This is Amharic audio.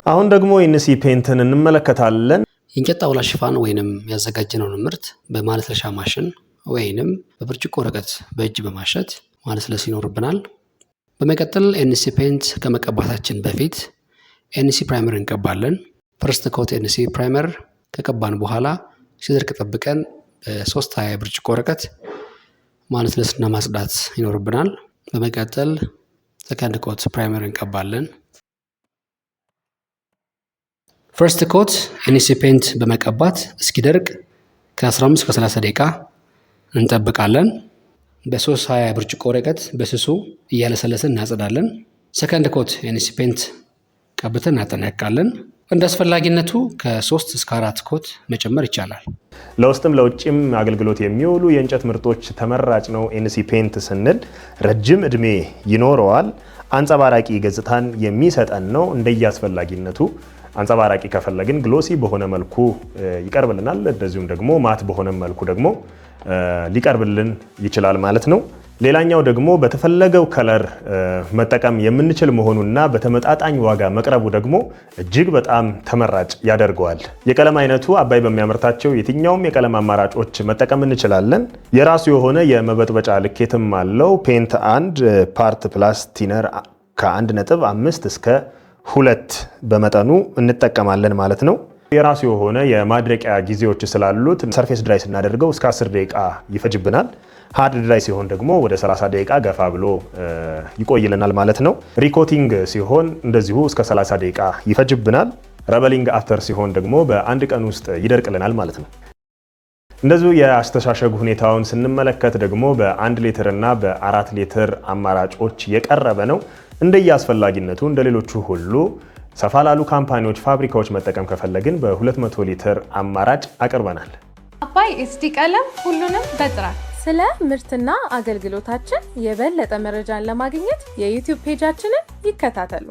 አሁን ደግሞ ኢንሲ ፔንትን እንመለከታለን። የእንጨት ጣውላ ሽፋን ወይንም ያዘጋጀነውን ምርት በማለስለሻ ማሽን ወይንም በብርጭቆ ወረቀት በእጅ በማሸት ማለስለስ ይኖርብናል። በመቀጠል ኤንሲ ፔንት ከመቀባታችን በፊት ኤንሲ ፕራይመር እንቀባለን። ፈርስት ኮት ኤንሲ ፕራይመር ከቀባን በኋላ ሲደርቅ ጠብቀን በ320 ብርጭቆ ወረቀት ማለስለስና ማጽዳት ይኖርብናል። በመቀጠል ሰከንድ ኮት ፕራይመር እንቀባለን። ፈርስት ኮት ኤንሲ ፔንት በመቀባት እስኪደርቅ ከ15 እስከ 30 ደቂቃ እንጠብቃለን። በ320 ብርጭቆ ወረቀት በስሱ እያለሰለስን እናጸዳለን። ሰከንድ ኮት ኤንሲ ፔንት ቀብተን እናጠናቅቃለን። እንደ አስፈላጊነቱ ከ3 እስከ 4 ኮት መጨመር ይቻላል። ለውስጥም ለውጭም አገልግሎት የሚውሉ የእንጨት ምርቶች ተመራጭ ነው። ኤንሲ ፔንት ስንል ረጅም እድሜ ይኖረዋል። አንጸባራቂ ገጽታን የሚሰጠን ነው። እንደየአስፈላጊነቱ አንጸባራቂ ከፈለግን ግሎሲ በሆነ መልኩ ይቀርብልናል። እንደዚሁም ደግሞ ማት በሆነ መልኩ ደግሞ ሊቀርብልን ይችላል ማለት ነው። ሌላኛው ደግሞ በተፈለገው ከለር መጠቀም የምንችል መሆኑና በተመጣጣኝ ዋጋ መቅረቡ ደግሞ እጅግ በጣም ተመራጭ ያደርገዋል። የቀለም አይነቱ አባይ በሚያመርታቸው የትኛውም የቀለም አማራጮች መጠቀም እንችላለን። የራሱ የሆነ የመበጥበጫ ልኬትም አለው። ፔንት 1 ፓርት ፕላስ ቲነር ከ1.5 እስከ 2 በመጠኑ እንጠቀማለን ማለት ነው። የራሱ የሆነ የማድረቂያ ጊዜዎች ስላሉት ሰርፌስ ድራይ ስናደርገው እስከ 10 ደቂቃ ይፈጅብናል። ሃርድ ድራይ ሲሆን ደግሞ ወደ 30 ደቂቃ ገፋ ብሎ ይቆይልናል ማለት ነው። ሪኮቲንግ ሲሆን እንደዚሁ እስከ 30 ደቂቃ ይፈጅብናል። ረበሊንግ አፍተር ሲሆን ደግሞ በአንድ ቀን ውስጥ ይደርቅልናል ማለት ነው። እንደዚሁ የአስተሻሸጉ ሁኔታውን ስንመለከት ደግሞ በ1 ሊትር እና በ4 ሊትር አማራጮች የቀረበ ነው። እንደየአስፈላጊነቱ እንደሌሎቹ ሁሉ ሰፋ ላሉ ካምፓኒዎች፣ ፋብሪካዎች መጠቀም ከፈለግን በ200 ሊትር አማራጭ አቅርበናል። አባይ ኤችዲ ቀለም ሁሉንም በጥራት። ስለ ምርትና አገልግሎታችን የበለጠ መረጃን ለማግኘት የዩቲዩብ ፔጃችንን ይከታተሉ።